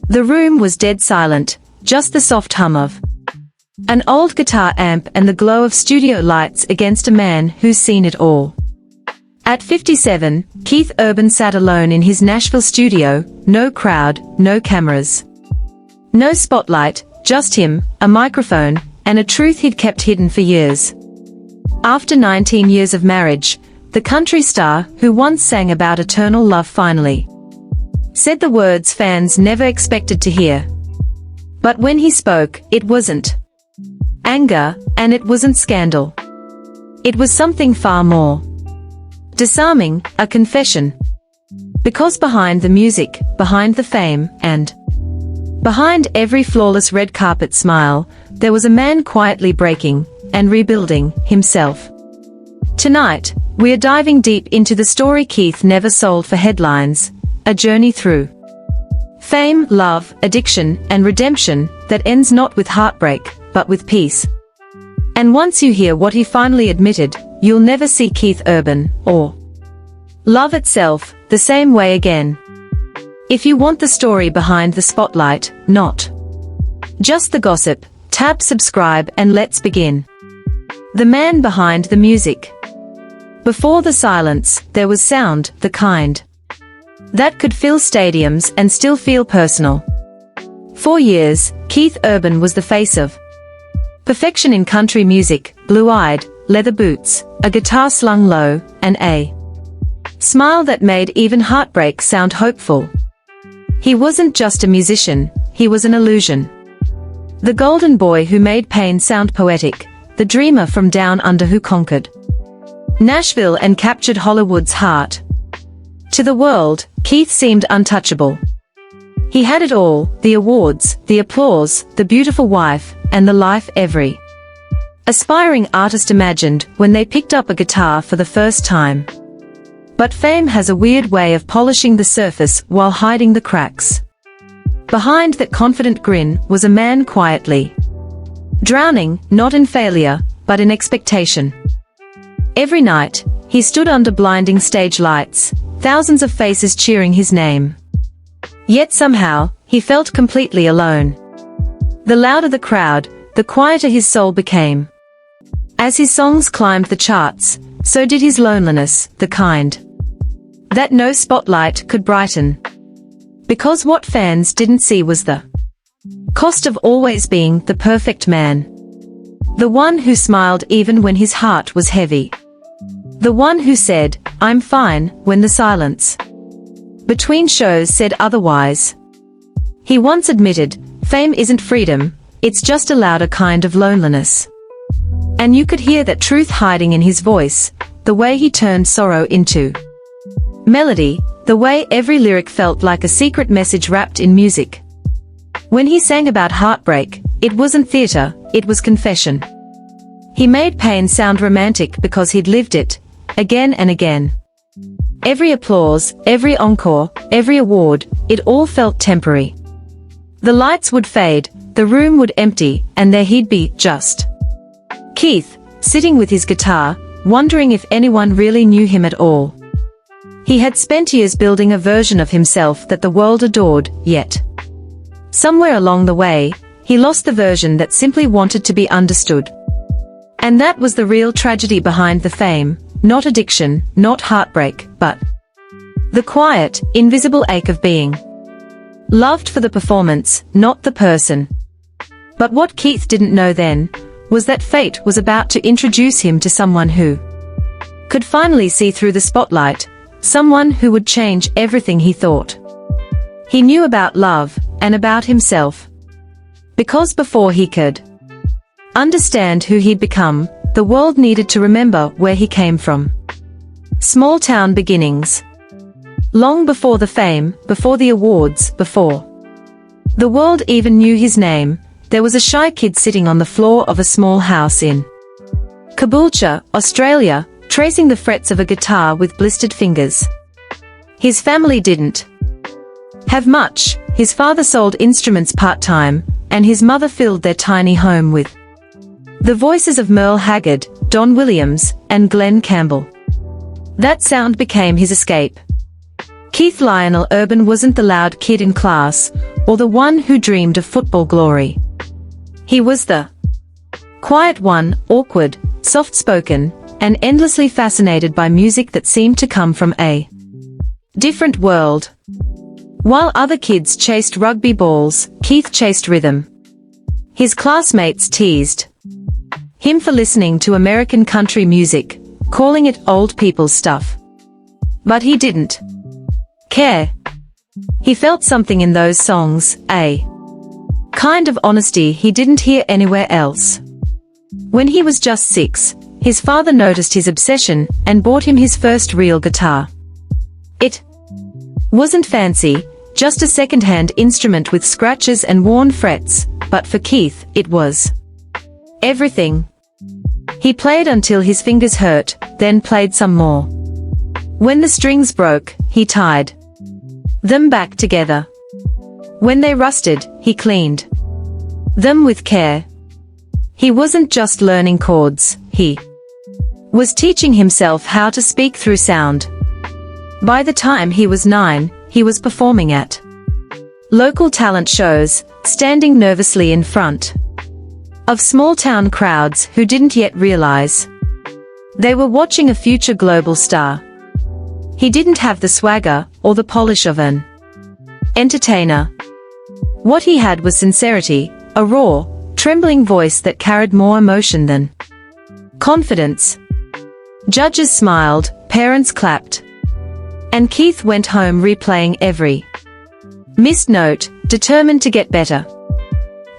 The room was dead silent, just the soft hum of an old guitar amp and the glow of studio lights against a man who's seen it all. At 57, Keith Urban sat alone in his Nashville studio, no crowd, no cameras. No spotlight, just him, a microphone, and a truth he'd kept hidden for years. After 19 years of marriage, the country star, who once sang about eternal love, finally said the words fans never expected to hear. But when he spoke, it wasn't anger, and it wasn't scandal. It was something far more disarming, a confession. Because behind the music, behind the fame, and behind every flawless red carpet smile, there was a man quietly breaking and rebuilding himself. Tonight, we're diving deep into the story Keith never sold for headlines, a journey through fame, love, addiction, and redemption that ends not with heartbreak, but with peace. And once you hear what he finally admitted, you'll never see Keith Urban, or love itself, the same way again. If you want the story behind the spotlight, not just the gossip, tap subscribe and let's begin. The man behind the music. Before the silence, there was sound, the kind that could fill stadiums and still feel personal. For years, Keith Urban was the face of perfection in country music, blue-eyed, leather boots, a guitar slung low, and a smile that made even heartbreak sound hopeful. He wasn't just a musician, he was an illusion. The golden boy who made pain sound poetic, the dreamer from down under who conquered Nashville and captured Hollywood's heart. To the world, Keith seemed untouchable. He had it all, the awards, the applause, the beautiful wife, and the life every aspiring artist imagined when they picked up a guitar for the first time. But fame has a weird way of polishing the surface while hiding the cracks. Behind that confident grin was a man quietly drowning, not in failure, but in expectation. Every night, he stood under blinding stage lights, thousands of faces cheering his name. Yet somehow, he felt completely alone. The louder the crowd, the quieter his soul became. As his songs climbed the charts, so did his loneliness, the kind that no spotlight could brighten. Because what fans didn't see was the cost of always being the perfect man. The one who smiled even when his heart was heavy. The one who said, "I'm fine," when the silence between shows said otherwise. He once admitted, fame isn't freedom, it's just a louder kind of loneliness. And you could hear that truth hiding in his voice, the way he turned sorrow into melody, the way every lyric felt like a secret message wrapped in music. When he sang about heartbreak, it wasn't theater, it was confession. He made pain sound romantic because he'd lived it, again and again. Every applause, every encore, every award, it all felt temporary. The lights would fade, the room would empty, and there he'd be, just Keith, sitting with his guitar, wondering if anyone really knew him at all. He had spent years building a version of himself that the world adored, yet somewhere along the way, he lost the version that simply wanted to be understood. And that was the real tragedy behind the fame, not addiction, not heartbreak, but the quiet, invisible ache of being loved for the performance, not the person. But what Keith didn't know then was that fate was about to introduce him to someone who could finally see through the spotlight, someone who would change everything he thought he knew about love and about himself. Because before he could understand who he'd become, the world needed to remember where he came from. Small town beginnings. Long before the fame, before the awards, before the world even knew his name, there was a shy kid sitting on the floor of a small house in Caboolture, Australia, tracing the frets of a guitar with blistered fingers. His family didn't have much. His father sold instruments part-time, and his mother filled their tiny home with the voices of Merle Haggard, Don Williams, and Glenn Campbell. That sound became his escape. Keith Lionel Urban wasn't the loud kid in class, or the one who dreamed of football glory. He was the quiet one, awkward, soft-spoken, and endlessly fascinated by music that seemed to come from a different world. While other kids chased rugby balls, Keith chased rhythm. His classmates teased him for listening to American country music, calling it old people's stuff. But he didn't care. He felt something in those songs, a kind of honesty he didn't hear anywhere else. When he was just 6, his father noticed his obsession and bought him his first real guitar. It wasn't fancy, just a second-hand instrument with scratches and worn frets, but for Keith, it was everything. He played until his fingers hurt, then played some more. When the strings broke, he tied them back together. When they rusted, he cleaned them with care. He wasn't just learning chords, he was teaching himself how to speak through sound. By the time he was 9, he was performing at local talent shows, standing nervously in front of small-town crowds who didn't yet realize they were watching a future global star. He didn't have the swagger or the polish of an entertainer. What he had was sincerity, a raw, trembling voice that carried more emotion than confidence. Judges smiled, parents clapped, and Keith went home replaying every missed note, determined to get better.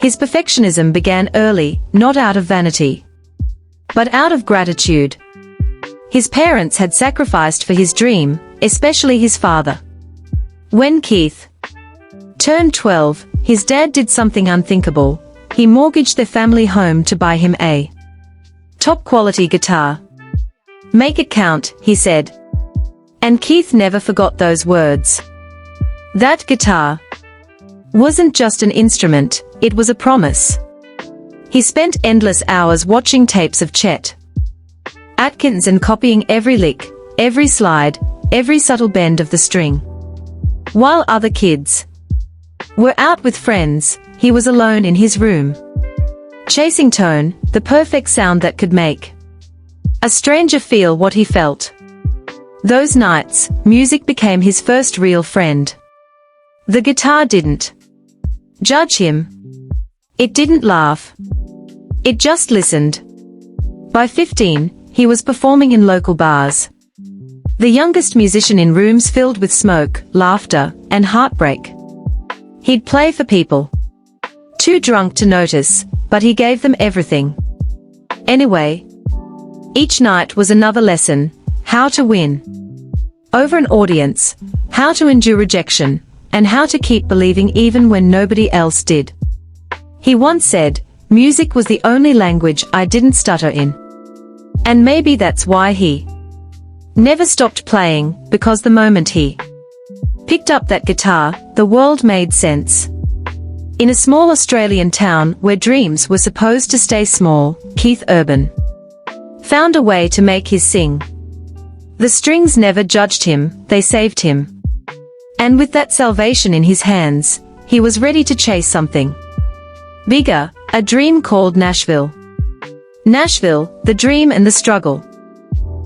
His perfectionism began early, not out of vanity, but out of gratitude. His parents had sacrificed for his dream, especially his father. When Keith turned 12, his dad did something unthinkable. He mortgaged their family home to buy him a top-quality guitar. "Make it count," he said. And Keith never forgot those words. That guitar wasn't just an instrument, it was a promise. He spent endless hours watching tapes of Chet Atkins and copying every lick, every slide, every subtle bend of the string. While other kids were out with friends, he was alone in his room, chasing tone, the perfect sound that could make a stranger feel what he felt. Those nights, music became his first real friend. The guitar didn't judge him. It didn't laugh. It just listened. By 15, he was performing in local bars. The youngest musician in rooms filled with smoke, laughter, and heartbreak. He'd play for people too drunk to notice, but he gave them everything. Anyway, each night was another lesson: how to win over an audience, how to endure rejection, and how to keep believing even when nobody else did. He once said, "Music was the only language I didn't stutter in." And maybe that's why he never stopped playing, because the moment he picked up that guitar, the world made sense. In a small Australian town where dreams were supposed to stay small, Keith Urban found a way to make his sing. The strings never judged him, they saved him. And with that salvation in his hands, he was ready to chase something bigger, a dream called Nashville. Nashville, the dream and the struggle.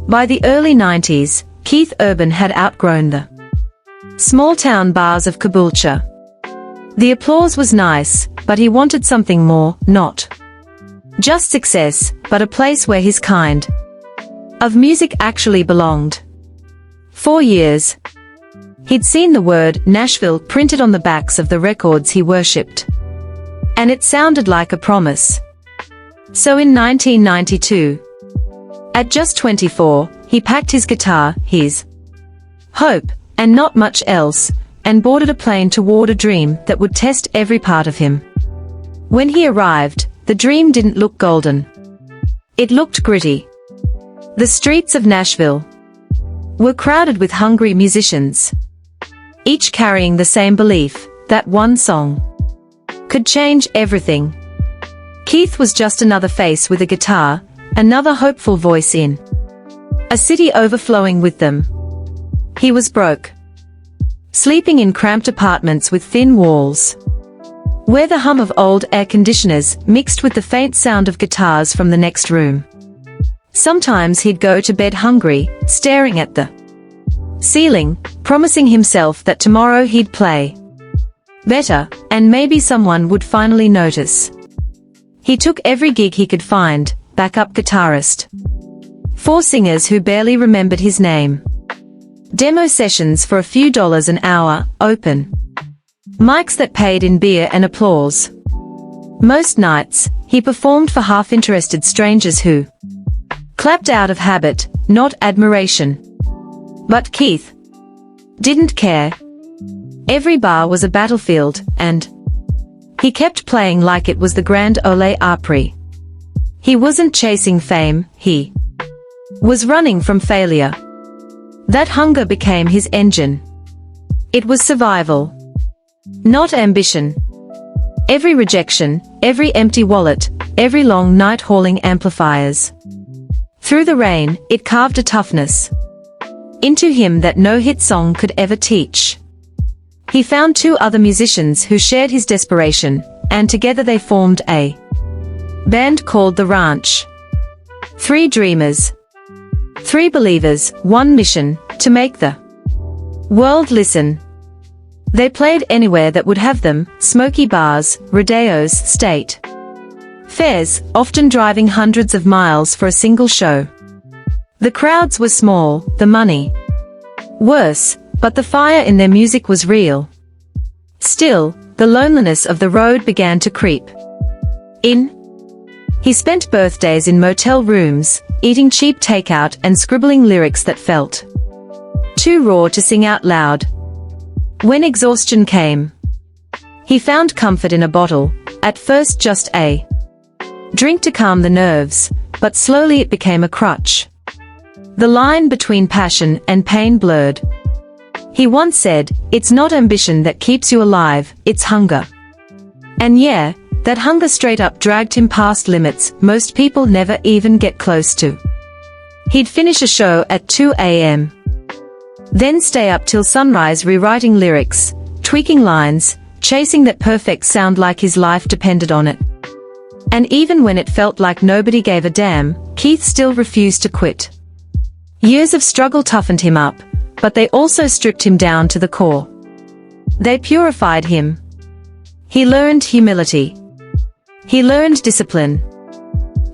By the early 90s, Keith Urban had outgrown the small-town bars of Caboolture. The applause was nice, but he wanted something more, not just success, but a place where his kind of music actually belonged. 4 years. He'd seen the word Nashville printed on the backs of the records he worshipped. And it sounded like a promise. So in 1992, at just 24, he packed his guitar, his hope, and not much else, and boarded a plane toward a dream that would test every part of him. When he arrived, the dream didn't look golden. It looked gritty. The streets of Nashville were crowded with hungry musicians, each carrying the same belief that one song could change everything. Keith was just another face with a guitar, another hopeful voice in a city overflowing with them. He was broke. sleeping in cramped apartments with thin walls, where the hum of old air conditioners mixed with the faint sound of guitars from the next room. Sometimes he'd go to bed hungry, staring at the ceiling, promising himself that tomorrow he'd play better, and maybe someone would finally notice. He took every gig he could find, backup guitarist, 4 singers who barely remembered his name, demo sessions for a few dollars an hour, open mics that paid in beer and applause. Most nights, he performed for half-interested strangers who clapped out of habit, not admiration. But Keith didn't care. Every bar was a battlefield, and he kept playing like it was the Grand Ole Opry. He wasn't chasing fame, he was running from failure. That hunger became his engine. It was survival, not ambition. Every rejection, every empty wallet, every long night hauling amplifiers through the rain, it carved a toughness into him that no hit song could ever teach. He found 2 other musicians who shared his desperation, and together they formed a band called The Ranch. 3 dreamers, 3 believers, 1 mission, to make the world listen. They played anywhere that would have them, smoky bars, rodeos, state fairs, often driving hundreds of miles for a single show. The crowds were small, the money worse, but the fire in their music was real. Still, the loneliness of the road began to creep in. He spent birthdays in motel rooms, eating cheap takeout and scribbling lyrics that felt too raw to sing out loud. When exhaustion came, he found comfort in a bottle, at first just a drink to calm the nerves, but slowly it became a crutch. The line between passion and pain blurred. He once said, "It's not ambition that keeps you alive, it's hunger." And yeah, that hunger straight up dragged him past limits most people never even get close to. He'd finish a show at 2 a.m. then stay up till sunrise rewriting lyrics, tweaking lines, chasing that perfect sound like his life depended on it. And even when it felt like nobody gave a damn, Keith still refused to quit. Years of struggle toughened him up, but they also stripped him down to the core. They purified him. He learned humility. He learned discipline.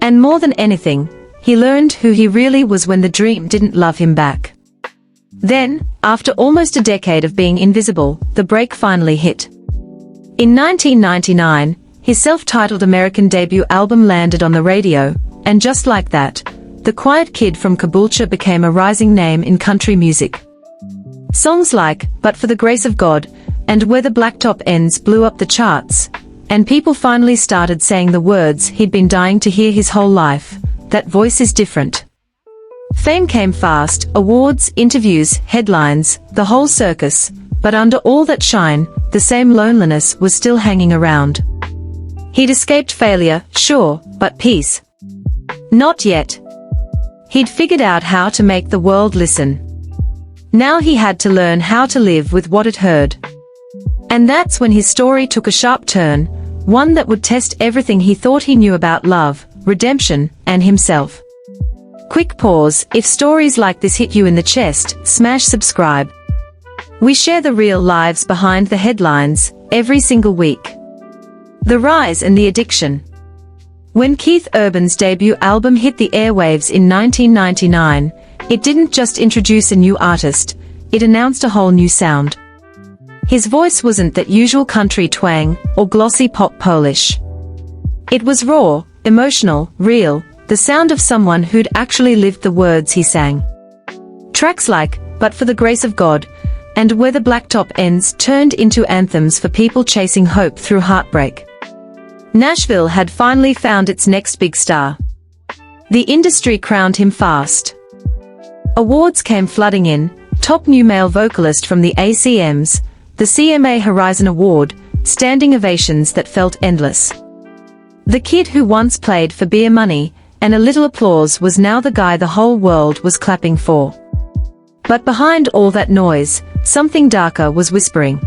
And more than anything, he learned who he really was when the dream didn't love him back. Then, after almost a decade of being invisible, the break finally hit. In 1999, his self-titled American debut album landed on the radio, and just like that, the quiet kid from Caboolture became a rising name in country music. Songs like "But for the Grace of God" and "Where the Blacktop Ends" blew up the charts, and people finally started saying the words he'd been dying to hear his whole life: "That voice is different." Fame came fast, awards, interviews, headlines, the whole circus, but under all that shine, the same loneliness was still hanging around. He'd escaped failure, sure, but peace? Not yet. He'd figured out how to make the world listen. Now he had to learn how to live with what it heard. And that's when his story took a sharp turn, one that would test everything he thought he knew about love, redemption, and himself. Quick pause: if stories like this hit you in the chest, smash subscribe. We share the real lives behind the headlines, every single week. The rise and the addiction. When Keith Urban's debut album hit the airwaves in 1999, it didn't just introduce a new artist, it announced a whole new sound. His voice wasn't that usual country twang, or glossy pop polish. It was raw, emotional, real, the sound of someone who'd actually lived the words he sang. Tracks like "But for the Grace of God" and "Where the Blacktop Ends" turned into anthems for people chasing hope through heartbreak. Nashville had finally found its next big star. The industry crowned him fast. Awards came flooding in: top new male vocalist from the ACMs, the CMA Horizon Award, standing ovations that felt endless. The kid who once played for beer money and a little applause was now the guy the whole world was clapping for. But behind all that noise, something darker was whispering.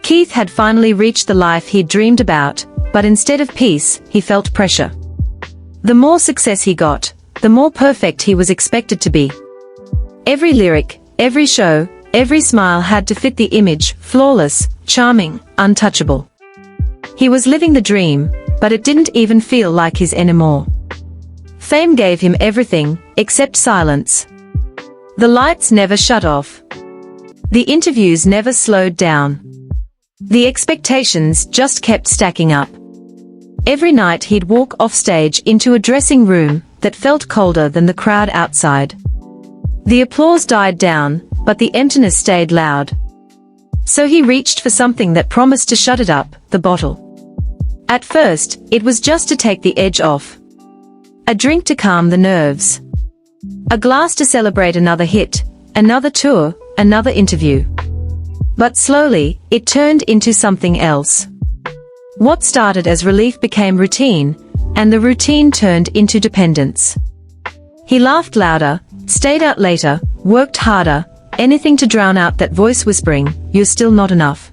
Keith had finally reached the life he'd dreamed about, but instead of peace, he felt pressure. The more success he got, the more perfect he was expected to be. Every lyric, every show, every smile had to fit the image, flawless, charming, untouchable. He was living the dream, but it didn't even feel like his anymore. Fame gave him everything, except silence. The lights never shut off. The interviews never slowed down. The expectations just kept stacking up. Every night he'd walk off stage into a dressing room that felt colder than the crowd outside. The applause died down, but the emptiness stayed loud. So he reached for something that promised to shut it up, the bottle. At first, it was just to take the edge off. A drink to calm the nerves. A glass to celebrate another hit, another tour, another interview. But slowly, it turned into something else. What started as relief became routine, and the routine turned into dependence. He laughed louder, stayed out later, worked harder, anything to drown out that voice whispering, "You're still not enough."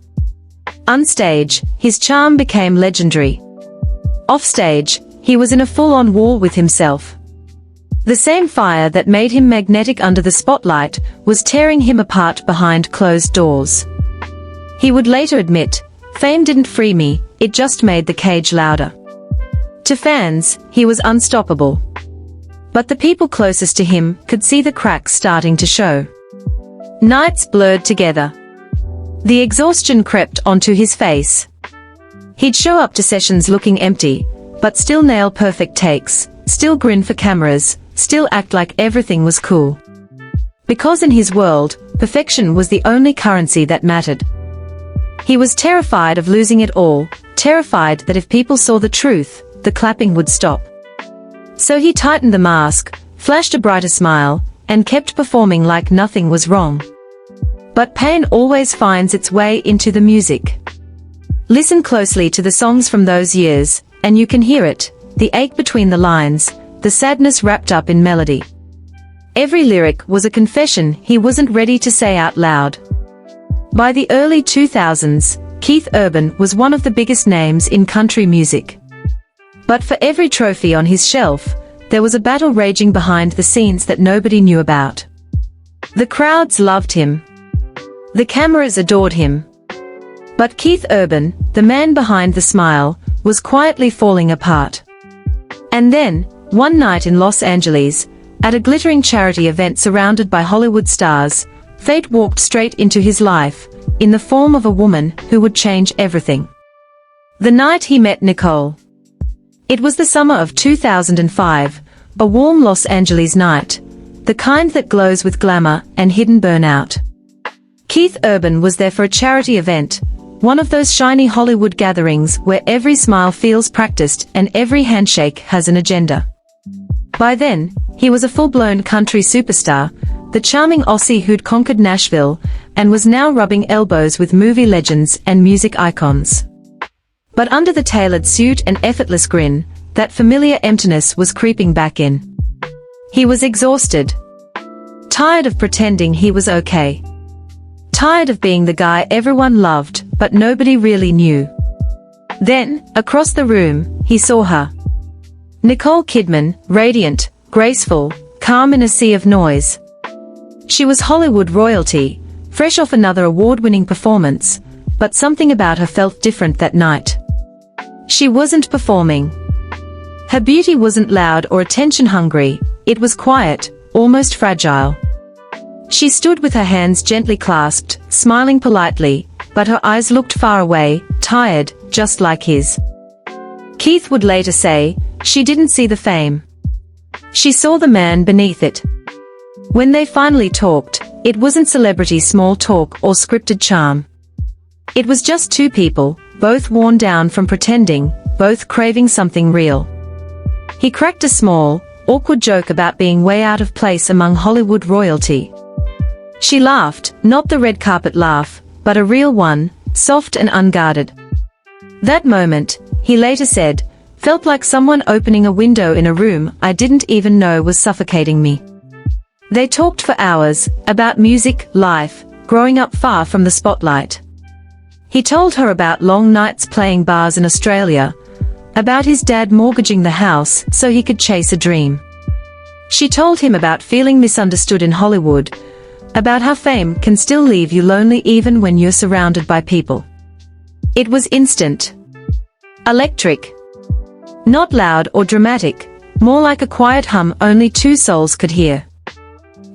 Onstage, his charm became legendary. Offstage, he was in a full-on war with himself. The same fire that made him magnetic under the spotlight was tearing him apart behind closed doors. He would later admit, "Fame didn't free me, it just made the cage louder." To fans, he was unstoppable. But the people closest to him could see the cracks starting to show. Nights blurred together. The exhaustion crept onto his face. He'd show up to sessions looking empty, but still nail perfect takes, still grin for cameras, still act like everything was cool. Because in his world, perfection was the only currency that mattered. He was terrified of losing it all, terrified that if people saw the truth, the clapping would stop. So he tightened the mask, flashed a brighter smile, and kept performing like nothing was wrong. But pain always finds its way into the music. Listen closely to the songs from those years, and you can hear it, the ache between the lines, the sadness wrapped up in melody. Every lyric was a confession he wasn't ready to say out loud. By the early 2000s, Keith Urban was one of the biggest names in country music. But for every trophy on his shelf, there was a battle raging behind the scenes that nobody knew about. The crowds loved him. The cameras adored him. But Keith Urban, the man behind the smile, was quietly falling apart. And then, one night in Los Angeles, at a glittering charity event surrounded by Hollywood stars, fate walked straight into his life, in the form of a woman who would change everything. The night he met Nicole. It was the summer of 2005, a warm Los Angeles night, the kind that glows with glamour and hidden burnout. Keith Urban was there for a charity event, one of those shiny Hollywood gatherings where every smile feels practiced and every handshake has an agenda. By then, he was a full-blown country superstar, the charming Aussie who'd conquered Nashville, and was now rubbing elbows with movie legends and music icons. But under the tailored suit and effortless grin, that familiar emptiness was creeping back in. He was exhausted. Tired of pretending he was okay. Tired of being the guy everyone loved, but nobody really knew. Then, across the room, he saw her. Nicole Kidman, radiant, graceful, calm in a sea of noise. She was Hollywood royalty, fresh off another award-winning performance, but something about her felt different that night. She wasn't performing. Her beauty wasn't loud or attention-hungry, it was quiet, almost fragile. She stood with her hands gently clasped, smiling politely, but her eyes looked far away, tired, just like his. Keith would later say, she didn't see the fame. She saw the man beneath it. When they finally talked, it wasn't celebrity small talk or scripted charm. It was just two people, both worn down from pretending, both craving something real. He cracked a small, awkward joke about being way out of place among Hollywood royalty. She laughed, not the red carpet laugh, but a real one, soft and unguarded. That moment, he later said, felt like someone opening a window in a room I didn't even know was suffocating me. They talked for hours, about music, life, growing up far from the spotlight. He told her about long nights playing bars in Australia, about his dad mortgaging the house so he could chase a dream. She told him about feeling misunderstood in Hollywood, about how fame can still leave you lonely even when you're surrounded by people. It was instant. Electric. Not loud or dramatic, more like a quiet hum only two souls could hear.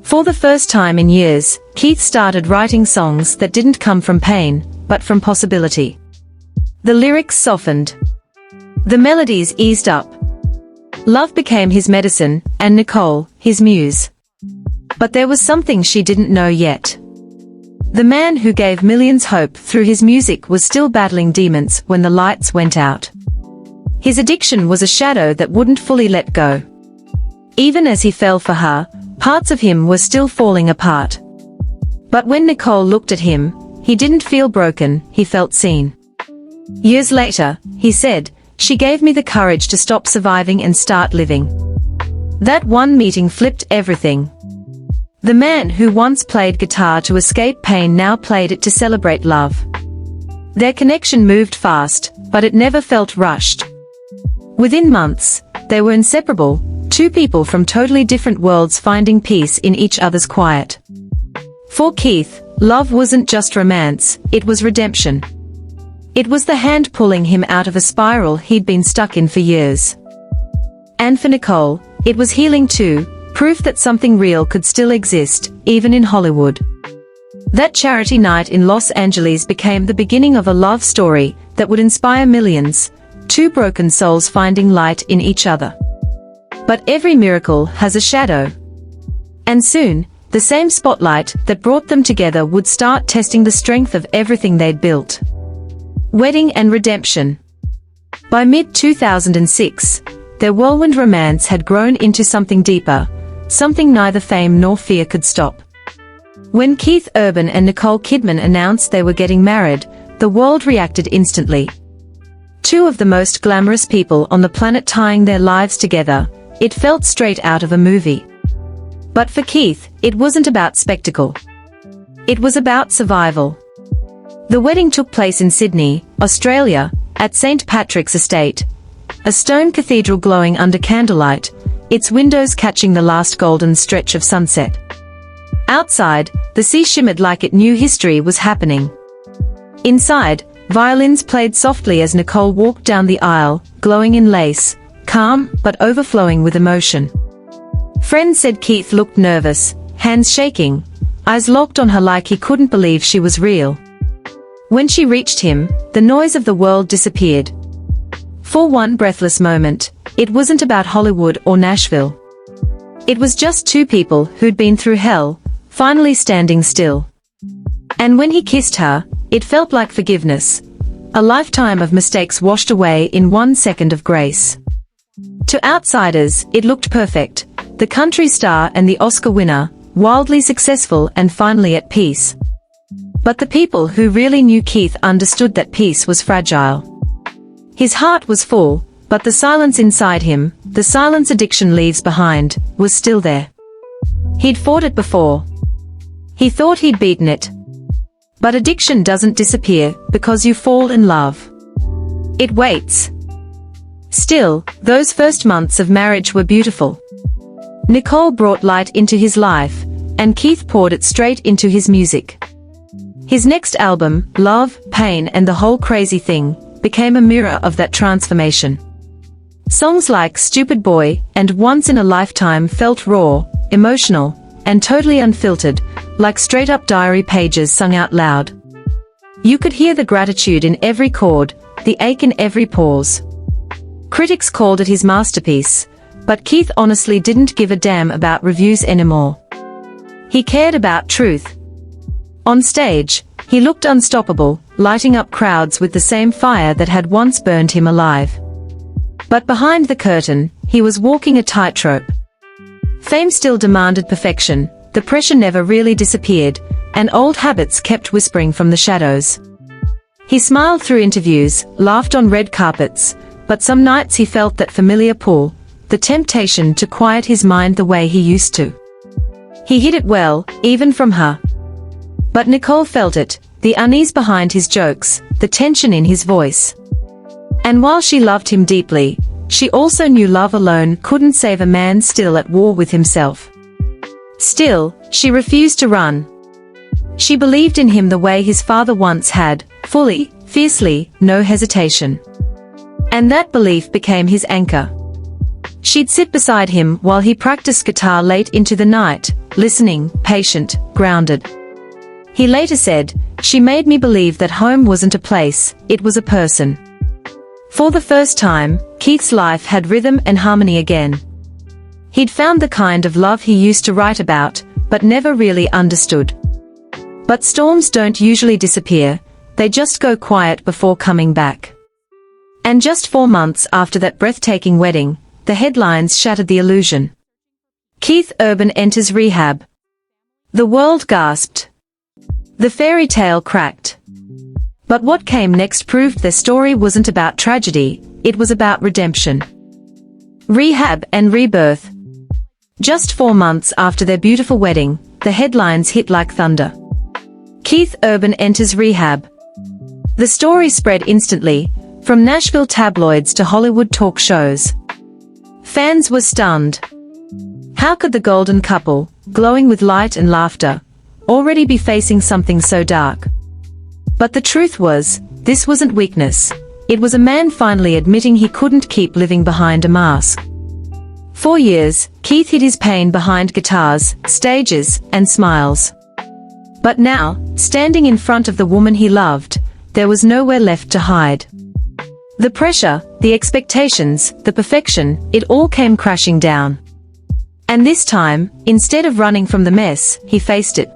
For the first time in years, Keith started writing songs that didn't come from pain, but from possibility. The lyrics softened. The melodies eased up. Love became his medicine, and Nicole, his muse. But there was something she didn't know yet. The man who gave millions hope through his music was still battling demons when the lights went out. His addiction was a shadow that wouldn't fully let go. Even as he fell for her, parts of him were still falling apart. But when Nicole looked at him, he didn't feel broken, he felt seen. Years later, he said, "She gave me the courage to stop surviving and start living." That one meeting flipped everything. The man who once played guitar to escape pain now played it to celebrate love. Their connection moved fast, but it never felt rushed. Within months, they were inseparable, two people from totally different worlds finding peace in each other's quiet. For Keith, love wasn't just romance, it was redemption. It was the hand pulling him out of a spiral he'd been stuck in for years. And for Nicole, it was healing too, proof that something real could still exist, even in Hollywood. That charity night in Los Angeles became the beginning of a love story that would inspire millions, two broken souls finding light in each other. But every miracle has a shadow. And soon, the same spotlight that brought them together would start testing the strength of everything they'd built. Wedding and redemption. By mid-2006, their whirlwind romance had grown into something deeper, something neither fame nor fear could stop. When Keith Urban and Nicole Kidman announced they were getting married, the world reacted instantly. Two of the most glamorous people on the planet tying their lives together, it felt straight out of a movie. But for Keith, it wasn't about spectacle. It was about survival. The wedding took place in Sydney, Australia, at St. Patrick's Estate, a stone cathedral glowing under candlelight, its windows catching the last golden stretch of sunset. Outside, the sea shimmered like it knew history was happening. Inside, violins played softly as Nicole walked down the aisle, glowing in lace, calm but overflowing with emotion. Friends said Keith looked nervous, hands shaking, eyes locked on her like he couldn't believe she was real. When she reached him, the noise of the world disappeared. For one breathless moment, it wasn't about Hollywood or Nashville. It was just two people who'd been through hell, finally standing still. And when he kissed her, it felt like forgiveness, a lifetime of mistakes washed away in 1 second of grace. To outsiders, it looked perfect, the country star and the Oscar winner, wildly successful and finally at peace. But the people who really knew Keith understood that peace was fragile. His heart was full, but the silence inside him, the silence addiction leaves behind, was still there. He'd fought it before. He thought he'd beaten it. But addiction doesn't disappear because you fall in love. It waits. Still, those first months of marriage were beautiful. Nicole brought light into his life, and Keith poured it straight into his music. His next album, Love, Pain and the Whole Crazy Thing, became a mirror of that transformation. Songs like Stupid Boy and Once in a Lifetime felt raw, emotional, and totally unfiltered, like straight-up diary pages sung out loud. You could hear the gratitude in every chord, the ache in every pause. Critics called it his masterpiece, but Keith honestly didn't give a damn about reviews anymore. He cared about truth. On stage, he looked unstoppable, lighting up crowds with the same fire that had once burned him alive. But behind the curtain, he was walking a tightrope. Fame still demanded perfection, the pressure never really disappeared, and old habits kept whispering from the shadows. He smiled through interviews, laughed on red carpets, but some nights he felt that familiar pull, the temptation to quiet his mind the way he used to. He hid it well, even from her. But Nicole felt it, the unease behind his jokes, the tension in his voice. And while she loved him deeply, she also knew love alone couldn't save a man still at war with himself. Still, she refused to run. She believed in him the way his father once had, fully, fiercely, no hesitation. And that belief became his anchor. She'd sit beside him while he practiced guitar late into the night, listening, patient, grounded. He later said, "She made me believe that home wasn't a place, it was a person." For the first time, Keith's life had rhythm and harmony again. He'd found the kind of love he used to write about, but never really understood. But storms don't usually disappear, they just go quiet before coming back. And just 4 months after that breathtaking wedding, the headlines shattered the illusion. Keith Urban enters rehab. The world gasped. The fairy tale cracked. But what came next proved their story wasn't about tragedy, it was about redemption. Rehab and rebirth. Just 4 months after their beautiful wedding, the headlines hit like thunder. Keith Urban enters rehab. The story spread instantly, from Nashville tabloids to Hollywood talk shows. Fans were stunned. How could the golden couple, glowing with light and laughter, already be facing something so dark? But the truth was, this wasn't weakness. It was a man finally admitting he couldn't keep living behind a mask. For years, Keith hid his pain behind guitars, stages, and smiles. But now, standing in front of the woman he loved, there was nowhere left to hide. The pressure, the expectations, the perfection, it all came crashing down. And this time, instead of running from the mess, he faced it.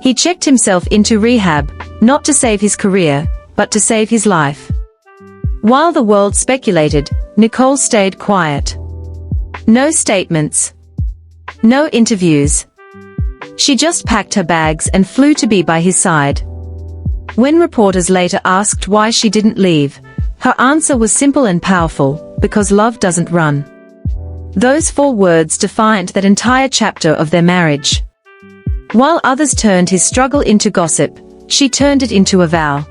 He checked himself into rehab, not to save his career, but to save his life. While the world speculated, Nicole stayed quiet. No statements. No interviews. She just packed her bags and flew to be by his side. When reporters later asked why she didn't leave, her answer was simple and powerful, because love doesn't run. Those 4 words defined that entire chapter of their marriage. While others turned his struggle into gossip, she turned it into a vow.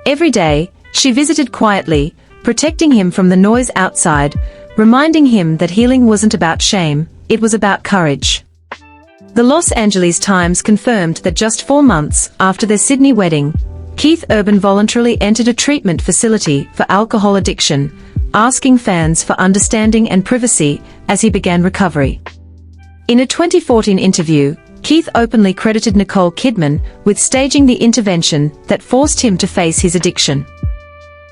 Every day, she visited quietly, protecting him from the noise outside, reminding him that healing wasn't about shame, it was about courage. The Los Angeles Times confirmed that just 4 months after their Sydney wedding, Keith Urban voluntarily entered a treatment facility for alcohol addiction, asking fans for understanding and privacy as he began recovery. In a 2014 interview, Keith openly credited Nicole Kidman with staging the intervention that forced him to face his addiction.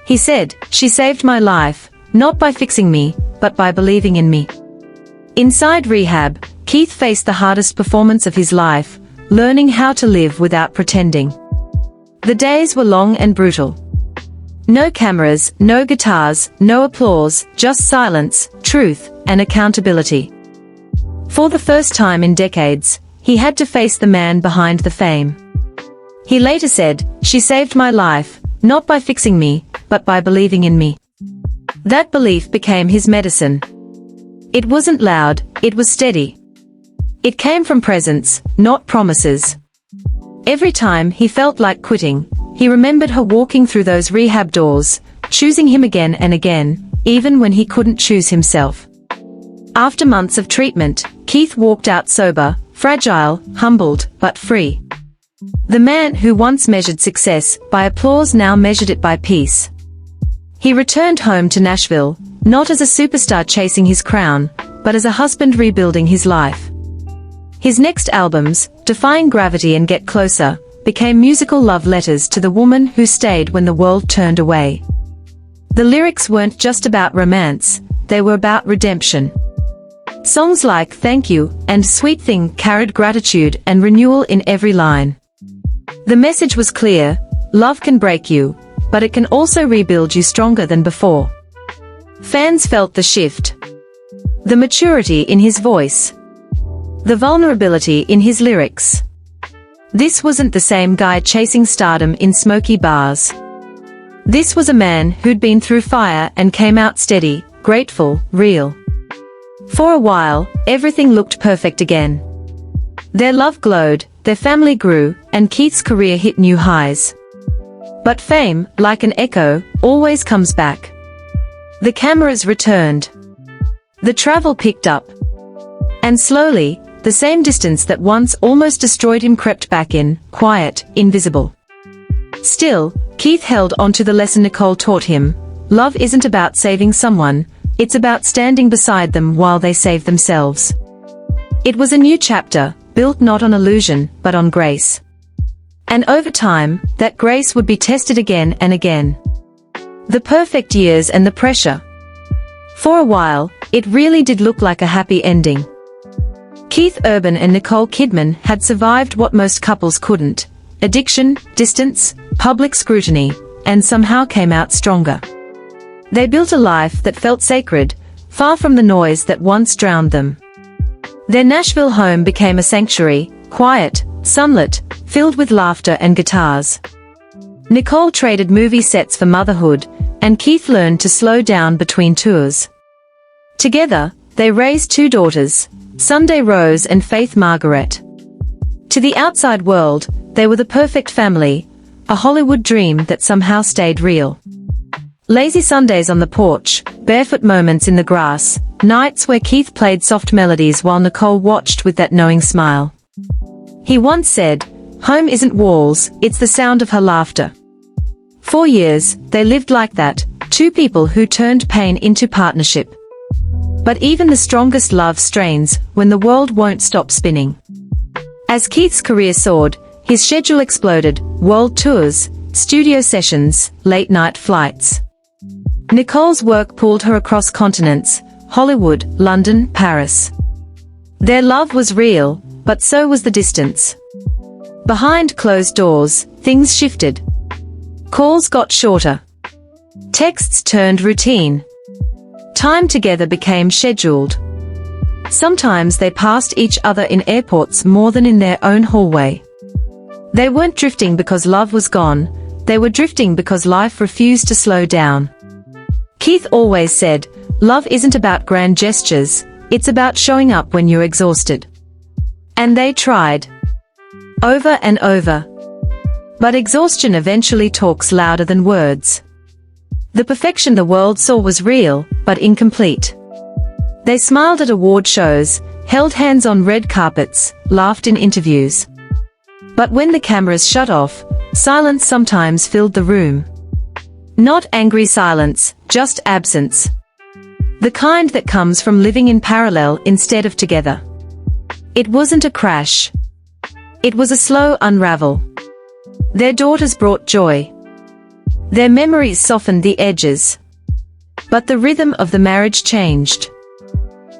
He said, "She saved my life, not by fixing me, but by believing in me." Inside rehab, Keith faced the hardest performance of his life, learning how to live without pretending. The days were long and brutal. No cameras, no guitars, no applause, just silence, truth, and accountability. For the first time in decades, he had to face the man behind the fame. He later said, "She saved my life, not by fixing me, but by believing in me." That belief became his medicine. It wasn't loud, it was steady. It came from presence, not promises. Every time he felt like quitting, he remembered her walking through those rehab doors, choosing him again and again, even when he couldn't choose himself. After months of treatment, Keith walked out sober, fragile, humbled, but free. The man who once measured success by applause now measured it by peace. He returned home to Nashville, not as a superstar chasing his crown, but as a husband rebuilding his life. His next albums, Defying Gravity and Get Closer, became musical love letters to the woman who stayed when the world turned away. The lyrics weren't just about romance, they were about redemption. Songs like Thank You and Sweet Thing carried gratitude and renewal in every line. The message was clear: love can break you, but it can also rebuild you stronger than before. Fans felt the shift. The maturity in his voice. The vulnerability in his lyrics. This wasn't the same guy chasing stardom in smoky bars. This was a man who'd been through fire and came out steady, grateful, real. For a while, everything looked perfect again. Their love glowed, their family grew, and Keith's career hit new highs. But fame, like an echo, always comes back. The cameras returned. The travel picked up. And slowly, the same distance that once almost destroyed him crept back in, quiet, invisible. Still, Keith held on to the lesson Nicole taught him. Love isn't about saving someone, it's about standing beside them while they save themselves. It was a new chapter, built not on illusion, but on grace. And over time, that grace would be tested again and again. The perfect years and the pressure. For a while, it really did look like a happy ending. Keith Urban and Nicole Kidman had survived what most couples couldn't: addiction, distance, public scrutiny, and somehow came out stronger. They built a life that felt sacred, far from the noise that once drowned them. Their Nashville home became a sanctuary, quiet, sunlit, filled with laughter and guitars. Nicole traded movie sets for motherhood, and Keith learned to slow down between tours. Together, they raised two daughters, Sunday Rose and Faith Margaret. To the outside world, they were the perfect family, a Hollywood dream that somehow stayed real. Lazy Sundays on the porch, barefoot moments in the grass, nights where Keith played soft melodies while Nicole watched with that knowing smile. He once said, "Home isn't walls, it's the sound of her laughter." For years, they lived like that, two people who turned pain into partnership. But even the strongest love strains when the world won't stop spinning. As Keith's career soared, his schedule exploded: world tours, studio sessions, late-night flights. Nicole's work pulled her across continents: Hollywood, London, Paris. Their love was real, but so was the distance. Behind closed doors, things shifted. Calls got shorter. Texts turned routine. Time together became scheduled. Sometimes they passed each other in airports more than in their own hallway. They weren't drifting because love was gone, they were drifting because life refused to slow down. Keith always said, "Love isn't about grand gestures, it's about showing up when you're exhausted." And they tried. Over and over. But exhaustion eventually talks louder than words. The perfection the world saw was real, but incomplete. They smiled at award shows, held hands on red carpets, laughed in interviews. But when the cameras shut off, silence sometimes filled the room. Not angry silence, just absence. The kind that comes from living in parallel instead of together. It wasn't a crash. It was a slow unravel. Their daughters brought joy. Their memories softened the edges. But the rhythm of the marriage changed.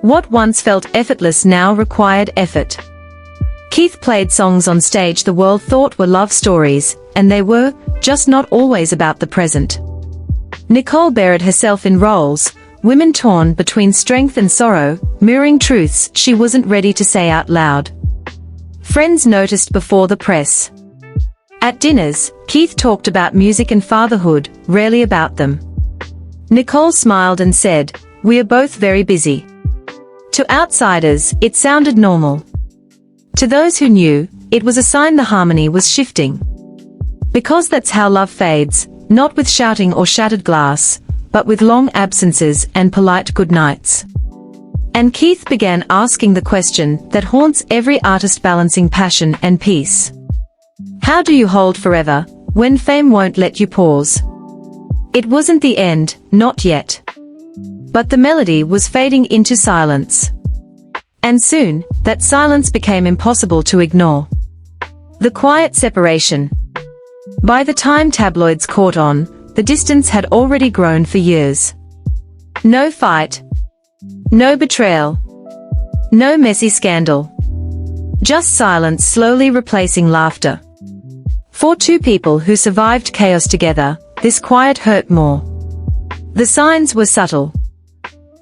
What once felt effortless now required effort. Keith played songs on stage the world thought were love stories, and they were, just not always about the present. Nicole buried herself in roles, women torn between strength and sorrow, mirroring truths she wasn't ready to say out loud. Friends noticed before the press. At dinners, Keith talked about music and fatherhood, rarely about them. Nicole smiled and said, "We are both very busy." To outsiders, it sounded normal. To those who knew, it was a sign the harmony was shifting. Because that's how love fades, not with shouting or shattered glass, but with long absences and polite goodnights. And Keith began asking the question that haunts every artist balancing passion and peace. How do you hold forever, when fame won't let you pause? It wasn't the end, not yet. But the melody was fading into silence. And soon, that silence became impossible to ignore. The quiet separation. By the time tabloids caught on, the distance had already grown for years. No fight. No betrayal. No messy scandal. Just silence slowly replacing laughter. For two people who survived chaos together, this quiet hurt more. The signs were subtle.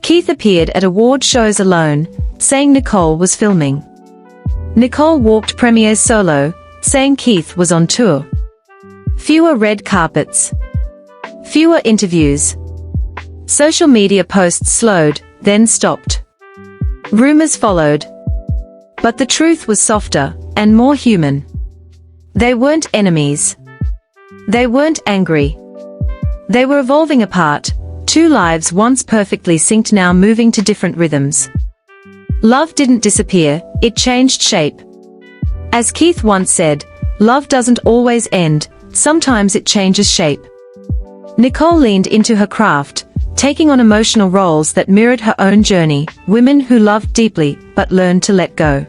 Keith appeared at award shows alone, saying Nicole was filming. Nicole walked premieres solo, saying Keith was on tour. Fewer red carpets. Fewer interviews. Social media posts slowed, then stopped. Rumors followed. But the truth was softer and more human. They weren't enemies. They weren't angry. They were evolving apart, two lives once perfectly synced now moving to different rhythms. Love didn't disappear, it changed shape. As Keith once said, love doesn't always end, sometimes it changes shape. Nicole leaned into her craft, taking on emotional roles that mirrored her own journey, women who loved deeply but learned to let go.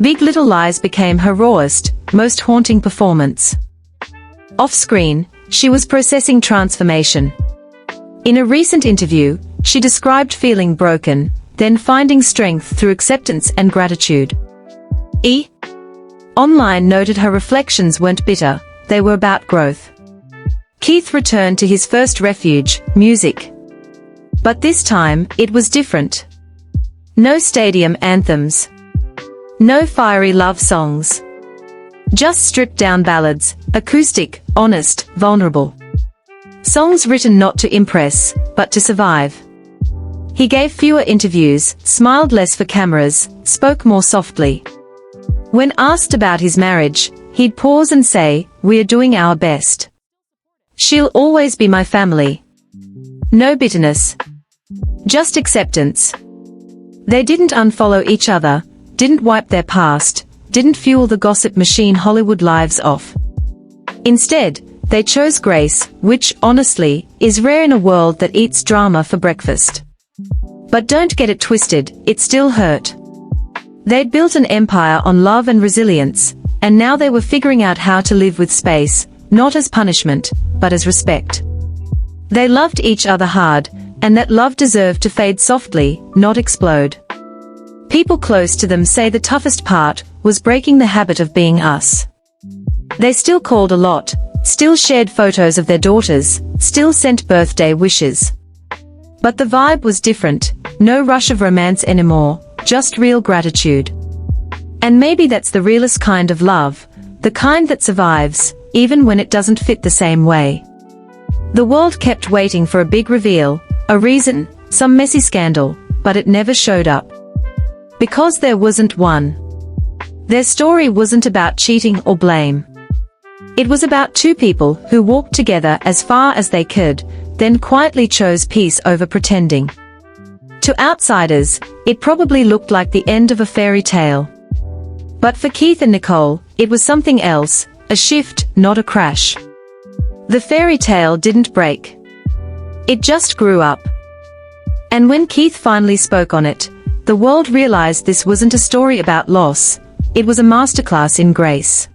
Big Little Lies became her rawest, most haunting performance. Off-screen, she was processing transformation. In a recent interview, she described feeling broken, then finding strength through acceptance and gratitude. Online noted her reflections weren't bitter, they were about growth. Keith returned to his first refuge, music. But this time, it was different. No stadium anthems. No fiery love songs. Just stripped-down ballads, acoustic, honest, vulnerable. Songs written not to impress, but to survive. He gave fewer interviews, smiled less for cameras, spoke more softly. When asked about his marriage, he'd pause and say, "We're doing our best. She'll always be my family." No bitterness. Just acceptance. They didn't unfollow each other, didn't wipe their past, didn't fuel the gossip machine Hollywood lives off. Instead, they chose grace, which, honestly, is rare in a world that eats drama for breakfast. But don't get it twisted, it still hurt. They'd built an empire on love and resilience, and now they were figuring out how to live with space, not as punishment, but as respect. They loved each other hard, and that love deserved to fade softly, not explode. People close to them say the toughest part was breaking the habit of being us. They still called a lot, still shared photos of their daughters, still sent birthday wishes. But the vibe was different, no rush of romance anymore, just real gratitude. And maybe that's the realest kind of love, the kind that survives, even when it doesn't fit the same way. The world kept waiting for a big reveal, a reason, some messy scandal, but it never showed up. Because there wasn't one. Their story wasn't about cheating or blame. It was about two people who walked together as far as they could, then quietly chose peace over pretending. To outsiders, it probably looked like the end of a fairy tale. But for Keith and Nicole, it was something else, a shift, not a crash. The fairy tale didn't break. It just grew up. And when Keith finally spoke on it, the world realized this wasn't a story about loss, it was a masterclass in grace.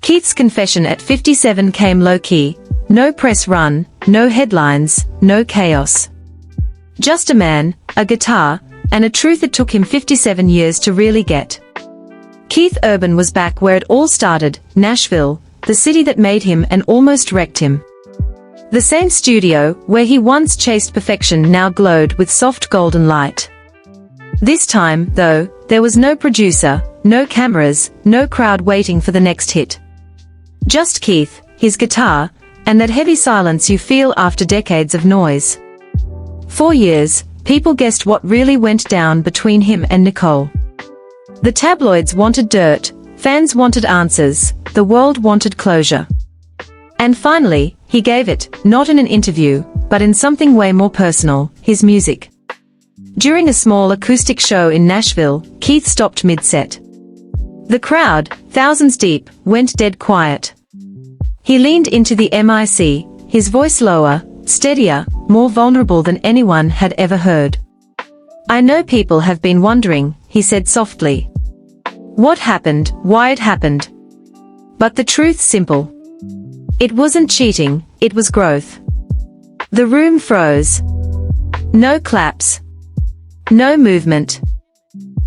Keith's confession at 57 came low-key, no press run, no headlines, no chaos. Just a man, a guitar, and a truth it took him 57 years to really get. Keith Urban was back where it all started, Nashville, the city that made him and almost wrecked him. The same studio, where he once chased perfection now glowed with soft golden light. This time, though, there was no producer, no cameras, no crowd waiting for the next hit. Just Keith, his guitar, and that heavy silence you feel after decades of noise. For years, people guessed what really went down between him and Nicole. The tabloids wanted dirt, fans wanted answers, the world wanted closure. And finally, he gave it, not in an interview, but in something way more personal, his music. During a small acoustic show in Nashville, Keith stopped mid-set. The crowd, thousands deep, went dead quiet. He leaned into the mic, his voice lower, steadier, more vulnerable than anyone had ever heard. "I know people have been wondering," he said softly. "What happened, why it happened. But the truth's simple. It wasn't cheating, it was growth." The room froze. No claps. No movement.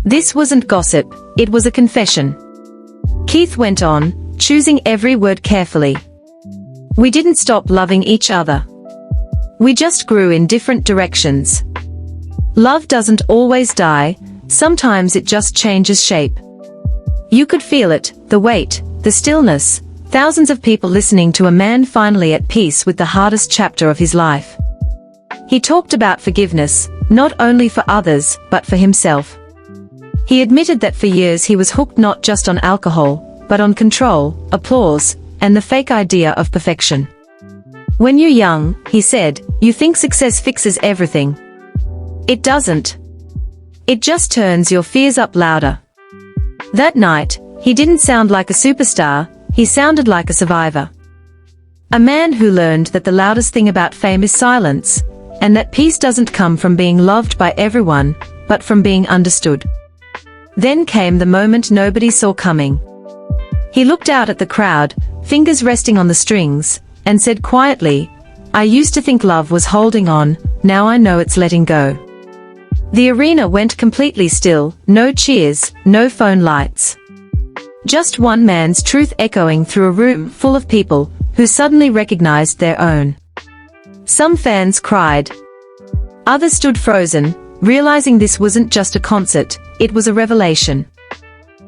This wasn't gossip, it was a confession. Keith went on, choosing every word carefully. "We didn't stop loving each other. We just grew in different directions. Love doesn't always die, sometimes it just changes shape." You could feel it, the weight, the stillness, thousands of people listening to a man finally at peace with the hardest chapter of his life. He talked about forgiveness, not only for others, but for himself. He admitted that for years he was hooked not just on alcohol, but on control, applause, and the fake idea of perfection. When you're young, he said, you think success fixes everything. It doesn't. It just turns your fears up louder. That night, he didn't sound like a superstar, he sounded like a survivor. A man who learned that the loudest thing about fame is silence, and that peace doesn't come from being loved by everyone, but from being understood. Then came the moment nobody saw coming. He looked out at the crowd, fingers resting on the strings, and said quietly, I used to think love was holding on, now I know it's letting go. The arena went completely still, no cheers, no phone lights. Just one man's truth echoing through a room full of people who suddenly recognized their own. Some fans cried. Others stood frozen, realizing this wasn't just a concert, it was a revelation.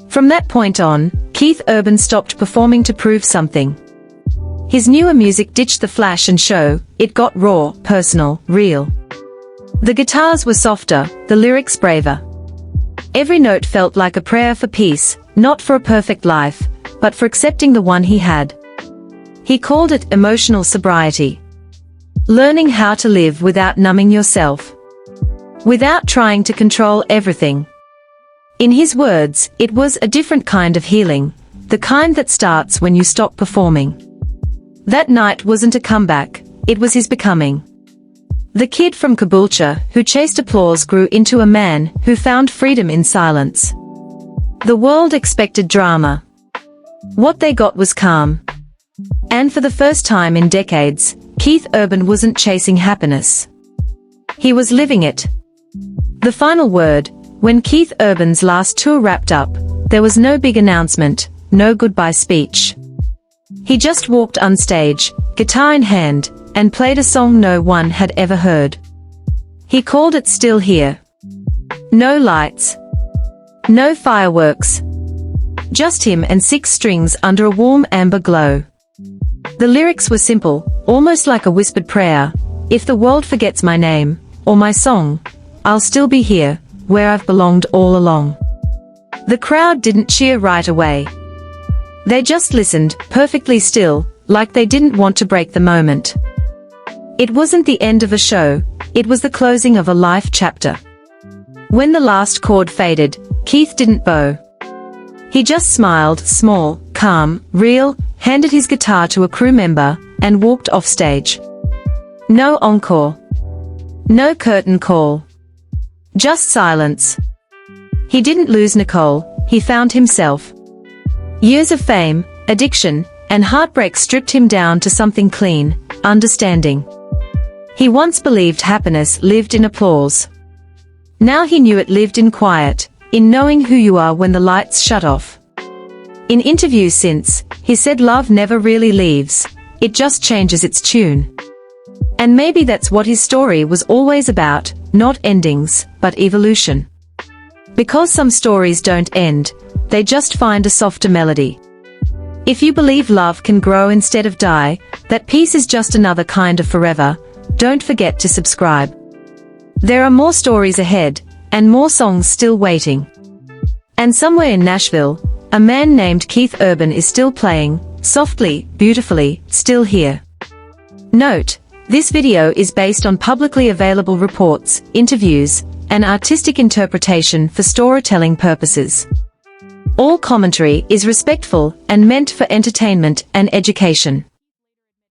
From that point on, Keith Urban stopped performing to prove something. His newer music ditched the flash and show, it got raw, personal, real. The guitars were softer, the lyrics braver. Every note felt like a prayer for peace, not for a perfect life, but for accepting the one he had. He called it emotional sobriety. Learning how to live without numbing yourself. Without trying to control everything. In his words, it was a different kind of healing, the kind that starts when you stop performing. That night wasn't a comeback, it was his becoming. The kid from Caboolture who chased applause grew into a man who found freedom in silence. The world expected drama. What they got was calm. And for the first time in decades, Keith Urban wasn't chasing happiness. He was living it. The final word, when Keith Urban's last tour wrapped up, there was no big announcement, no goodbye speech. He just walked on stage, guitar in hand, and played a song no one had ever heard. He called it Still Here. No lights. No fireworks. Just him and 6 strings under a warm amber glow. The lyrics were simple, almost like a whispered prayer. If the world forgets my name, or my song, I'll still be here, where I've belonged all along. The crowd didn't cheer right away. They just listened, perfectly still, like they didn't want to break the moment. It wasn't the end of a show, it was the closing of a life chapter. When the last chord faded, Keith didn't bow. He just smiled, small, calm, real, handed his guitar to a crew member, and walked off stage. No encore. No curtain call. Just silence. He didn't lose Nicole, he found himself. Years of fame, addiction, and heartbreak stripped him down to something clean, understanding. He once believed happiness lived in applause. Now he knew it lived in quiet, in knowing who you are when the lights shut off. In interviews since, he said love never really leaves, it just changes its tune. And maybe that's what his story was always about, not endings, but evolution. Because some stories don't end, they just find a softer melody. If you believe love can grow instead of die, that peace is just another kind of forever, don't forget to subscribe. There are more stories ahead, and more songs still waiting. And somewhere in Nashville, a man named Keith Urban is still playing, softly, beautifully, still here. Note, this video is based on publicly available reports, interviews, and artistic interpretation for storytelling purposes. All commentary is respectful and meant for entertainment and education.